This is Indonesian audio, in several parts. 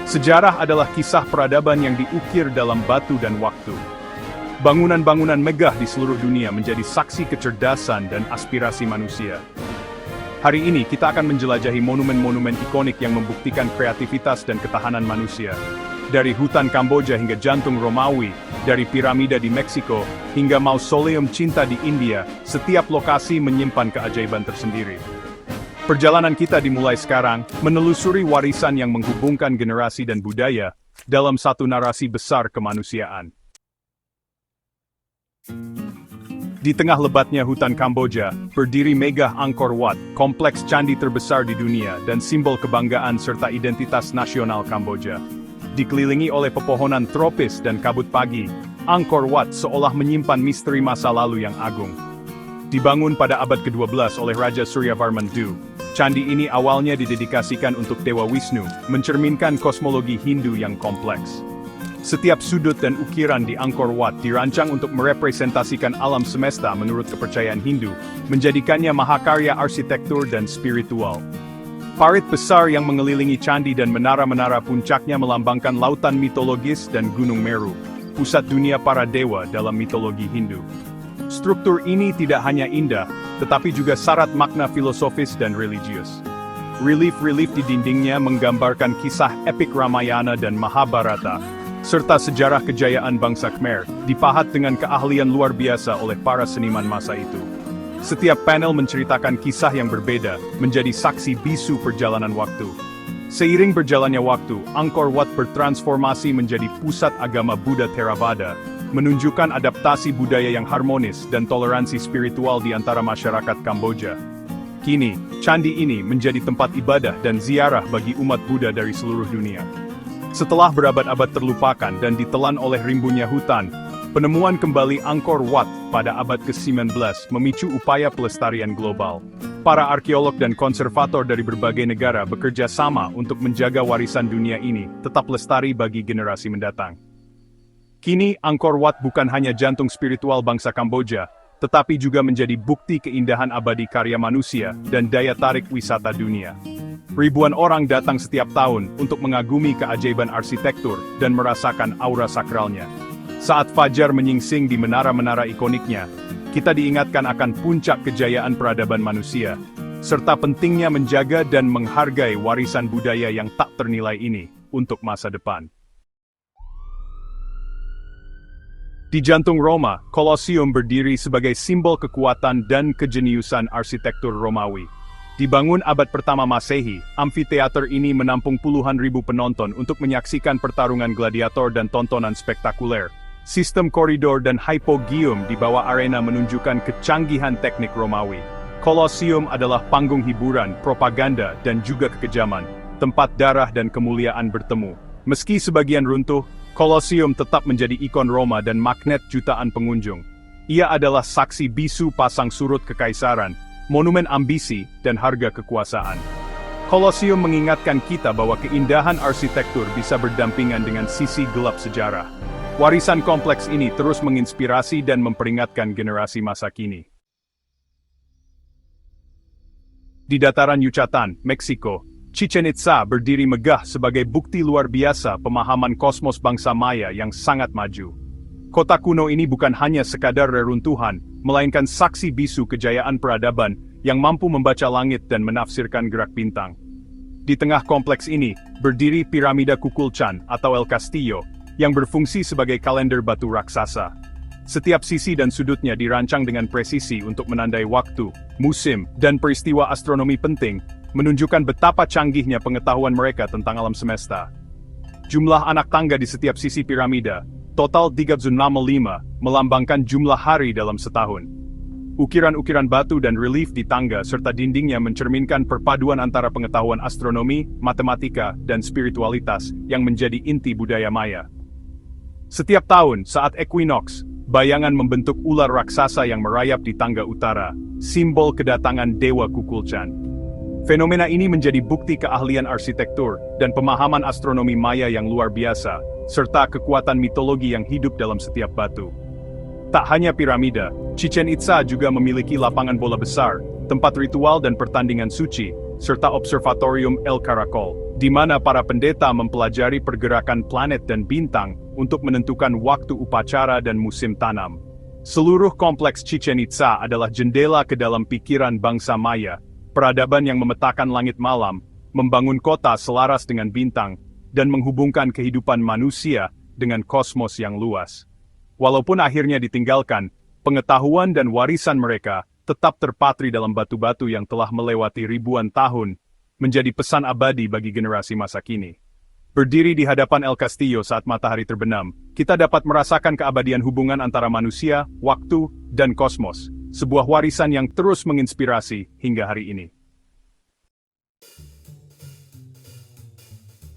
Sejarah adalah kisah peradaban yang diukir dalam batu dan waktu. Bangunan-bangunan megah di seluruh dunia menjadi saksi kecerdasan dan aspirasi manusia. Hari ini kita akan menjelajahi monumen-monumen ikonik yang membuktikan kreativitas dan ketahanan manusia. Dari hutan Kamboja hingga jantung Romawi, dari piramida di Meksiko, hingga mausoleum cinta di India, setiap lokasi menyimpan keajaiban tersendiri. Perjalanan kita dimulai sekarang, menelusuri warisan yang menghubungkan generasi dan budaya, dalam satu narasi besar kemanusiaan. Di tengah lebatnya hutan Kamboja, berdiri megah Angkor Wat, kompleks candi terbesar di dunia dan simbol kebanggaan serta identitas nasional Kamboja. Dikelilingi oleh pepohonan tropis dan kabut pagi, Angkor Wat seolah menyimpan misteri masa lalu yang agung. Dibangun pada abad ke-12 oleh Raja Suryavarman II, candi ini awalnya didedikasikan untuk Dewa Wisnu, mencerminkan kosmologi Hindu yang kompleks. Setiap sudut dan ukiran di Angkor Wat dirancang untuk merepresentasikan alam semesta menurut kepercayaan Hindu, menjadikannya mahakarya arsitektur dan spiritual. Parit besar yang mengelilingi candi dan menara-menara puncaknya melambangkan lautan mitologis dan Gunung Meru, pusat dunia para dewa dalam mitologi Hindu. Struktur ini tidak hanya indah, tetapi juga syarat makna filosofis dan religius. Relief-relief di dindingnya menggambarkan kisah epik Ramayana dan Mahabharata, serta sejarah kejayaan bangsa Khmer, dipahat dengan keahlian luar biasa oleh para seniman masa itu. Setiap panel menceritakan kisah yang berbeda, menjadi saksi bisu perjalanan waktu. Seiring berjalannya waktu, Angkor Wat bertransformasi menjadi pusat agama Buddha Theravada, menunjukkan adaptasi budaya yang harmonis dan toleransi spiritual di antara masyarakat Kamboja. Kini, candi ini menjadi tempat ibadah dan ziarah bagi umat Buddha dari seluruh dunia. Setelah berabad-abad terlupakan dan ditelan oleh rimbunnya hutan, penemuan kembali Angkor Wat pada abad ke-19 memicu upaya pelestarian global. Para arkeolog dan konservator dari berbagai negara bekerja sama untuk menjaga warisan dunia ini tetap lestari bagi generasi mendatang. Kini, Angkor Wat bukan hanya jantung spiritual bangsa Kamboja, tetapi juga menjadi bukti keindahan abadi karya manusia dan daya tarik wisata dunia. Ribuan orang datang setiap tahun untuk mengagumi keajaiban arsitektur dan merasakan aura sakralnya. Saat fajar menyingsing di menara-menara ikoniknya, kita diingatkan akan puncak kejayaan peradaban manusia, serta pentingnya menjaga dan menghargai warisan budaya yang tak ternilai ini untuk masa depan. Di jantung Roma, Kolosium berdiri sebagai simbol kekuatan dan kejeniusan arsitektur Romawi. Dibangun abad pertama Masehi, amfiteater ini menampung puluhan ribu penonton untuk menyaksikan pertarungan gladiator dan tontonan spektakuler. Sistem koridor dan hypogeum di bawah arena menunjukkan kecanggihan teknik Romawi. Kolosium adalah panggung hiburan, propaganda, dan juga kekejaman, tempat darah dan kemuliaan bertemu. Meski sebagian runtuh, Kolosium tetap menjadi ikon Roma dan magnet jutaan pengunjung. Ia adalah saksi bisu pasang surut kekaisaran, monumen ambisi, dan harga kekuasaan. Kolosium mengingatkan kita bahwa keindahan arsitektur bisa berdampingan dengan sisi gelap sejarah. Warisan kompleks ini terus menginspirasi dan memperingatkan generasi masa kini. Di dataran Yucatan, Meksiko, Chichen Itza berdiri megah sebagai bukti luar biasa pemahaman kosmos bangsa Maya yang sangat maju. Kota kuno ini bukan hanya sekadar reruntuhan, melainkan saksi bisu kejayaan peradaban yang mampu membaca langit dan menafsirkan gerak bintang. Di tengah kompleks ini, berdiri piramida Kukulcan atau El Castillo, yang berfungsi sebagai kalender batu raksasa. Setiap sisi dan sudutnya dirancang dengan presisi untuk menandai waktu, musim, dan peristiwa astronomi penting, menunjukkan betapa canggihnya pengetahuan mereka tentang alam semesta. Jumlah anak tangga di setiap sisi piramida, total 365, melambangkan jumlah hari dalam setahun. Ukiran-ukiran batu dan relief di tangga serta dindingnya mencerminkan perpaduan antara pengetahuan astronomi, matematika, dan spiritualitas yang menjadi inti budaya Maya. Setiap tahun, saat equinox, bayangan membentuk ular raksasa yang merayap di tangga utara, simbol kedatangan Dewa Kukulcan. Fenomena ini menjadi bukti keahlian arsitektur dan pemahaman astronomi Maya yang luar biasa, serta kekuatan mitologi yang hidup dalam setiap batu. Tak hanya piramida, Chichen Itza juga memiliki lapangan bola besar, tempat ritual dan pertandingan suci, serta observatorium El Caracol, di mana para pendeta mempelajari pergerakan planet dan bintang untuk menentukan waktu upacara dan musim tanam. Seluruh kompleks Chichen Itza adalah jendela ke dalam pikiran bangsa Maya, peradaban yang memetakan langit malam, membangun kota selaras dengan bintang, dan menghubungkan kehidupan manusia dengan kosmos yang luas. Walaupun akhirnya ditinggalkan, pengetahuan dan warisan mereka tetap terpatri dalam batu-batu yang telah melewati ribuan tahun, menjadi pesan abadi bagi generasi masa kini. Berdiri di hadapan El Castillo saat matahari terbenam, kita dapat merasakan keabadian hubungan antara manusia, waktu, dan kosmos, sebuah warisan yang terus menginspirasi hingga hari ini.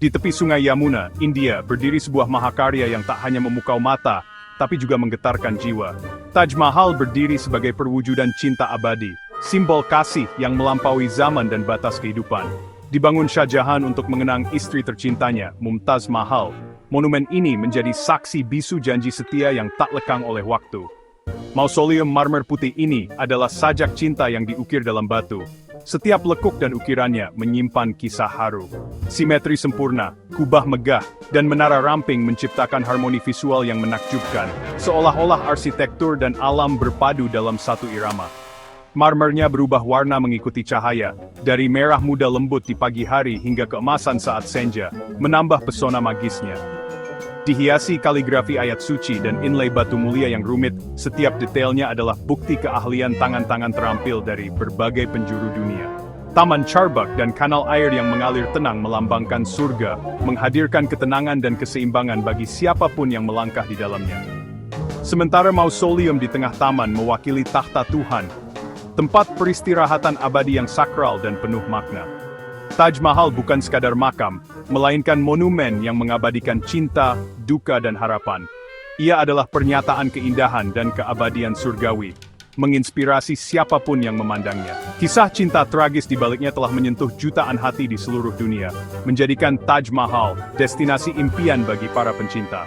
Di tepi sungai Yamuna, India, berdiri sebuah mahakarya yang tak hanya memukau mata, tapi juga menggetarkan jiwa. Taj Mahal berdiri sebagai perwujudan cinta abadi, simbol kasih yang melampaui zaman dan batas kehidupan. Dibangun Shah Jahan untuk mengenang istri tercintanya, Mumtaz Mahal, monumen ini menjadi saksi bisu janji setia yang tak lekang oleh waktu. Mausoleum marmer putih ini adalah sajak cinta yang diukir dalam batu. Setiap lekuk dan ukirannya menyimpan kisah haru. Simetri sempurna, kubah megah, dan menara ramping menciptakan harmoni visual yang menakjubkan, seolah-olah arsitektur dan alam berpadu dalam satu irama. Marmernya berubah warna mengikuti cahaya, dari merah muda lembut di pagi hari hingga keemasan saat senja, menambah pesona magisnya. Dihiasi kaligrafi ayat suci dan inlay batu mulia yang rumit, setiap detailnya adalah bukti keahlian tangan-tangan terampil dari berbagai penjuru dunia. Taman Charbagh dan kanal air yang mengalir tenang melambangkan surga, menghadirkan ketenangan dan keseimbangan bagi siapapun yang melangkah di dalamnya. Sementara mausoleum di tengah taman mewakili takhta Tuhan, tempat peristirahatan abadi yang sakral dan penuh makna. Taj Mahal bukan sekadar makam, melainkan monumen yang mengabadikan cinta, duka dan harapan. Ia adalah pernyataan keindahan dan keabadian surgawi, menginspirasi siapapun yang memandangnya. Kisah cinta tragis di baliknya telah menyentuh jutaan hati di seluruh dunia, menjadikan Taj Mahal destinasi impian bagi para pencinta.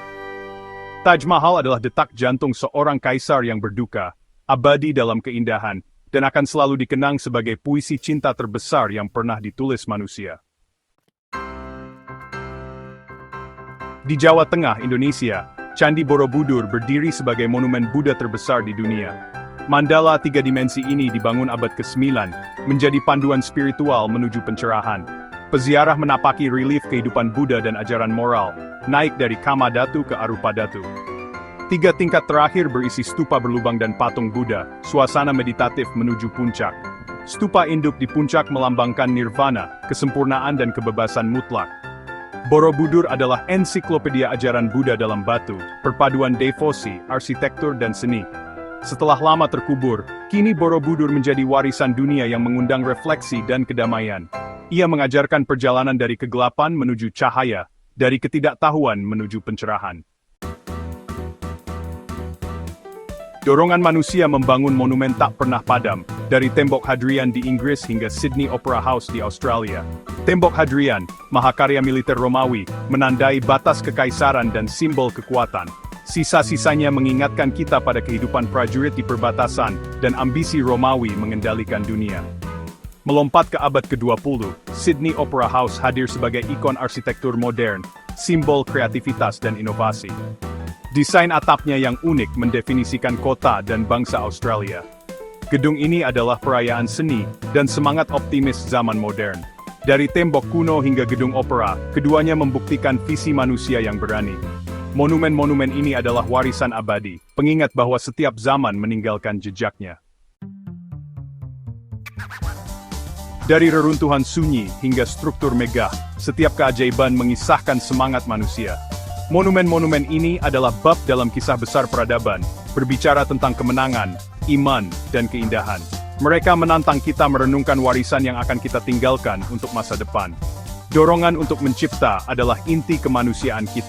Taj Mahal adalah detak jantung seorang kaisar yang berduka, abadi dalam keindahan, dan akan selalu dikenang sebagai puisi cinta terbesar yang pernah ditulis manusia. Di Jawa Tengah, Indonesia, Candi Borobudur berdiri sebagai monumen Buddha terbesar di dunia. Mandala tiga dimensi ini dibangun abad ke-9, menjadi panduan spiritual menuju pencerahan. Peziarah menapaki relief kehidupan Buddha dan ajaran moral, naik dari Kama Dhatu ke Arupa Dhatu. Tiga tingkat terakhir berisi stupa berlubang dan patung Buddha, suasana meditatif menuju puncak. Stupa induk di puncak melambangkan nirvana, kesempurnaan dan kebebasan mutlak. Borobudur adalah ensiklopedia ajaran Buddha dalam batu, perpaduan devosi, arsitektur dan seni. Setelah lama terkubur, kini Borobudur menjadi warisan dunia yang mengundang refleksi dan kedamaian. Ia mengajarkan perjalanan dari kegelapan menuju cahaya, dari ketidaktahuan menuju pencerahan. Dorongan manusia membangun monumen tak pernah padam, dari Tembok Hadrian di Inggris hingga Sydney Opera House di Australia. Tembok Hadrian, mahakarya militer Romawi, menandai batas kekaisaran dan simbol kekuatan. Sisa-sisanya mengingatkan kita pada kehidupan prajurit di perbatasan dan ambisi Romawi mengendalikan dunia. Melompat ke abad ke-20, Sydney Opera House hadir sebagai ikon arsitektur modern, simbol kreativitas dan inovasi. Desain atapnya yang unik mendefinisikan kota dan bangsa Australia. Gedung ini adalah perayaan seni dan semangat optimis zaman modern. Dari tembok kuno hingga gedung opera, keduanya membuktikan visi manusia yang berani. Monumen-monumen ini adalah warisan abadi, pengingat bahwa setiap zaman meninggalkan jejaknya. Dari reruntuhan sunyi hingga struktur megah, setiap keajaiban mengisahkan semangat manusia. Monumen-monumen ini adalah bab dalam kisah besar peradaban, berbicara tentang kemenangan, iman, dan keindahan. Mereka menantang kita merenungkan warisan yang akan kita tinggalkan untuk masa depan. Dorongan untuk mencipta adalah inti kemanusiaan kita.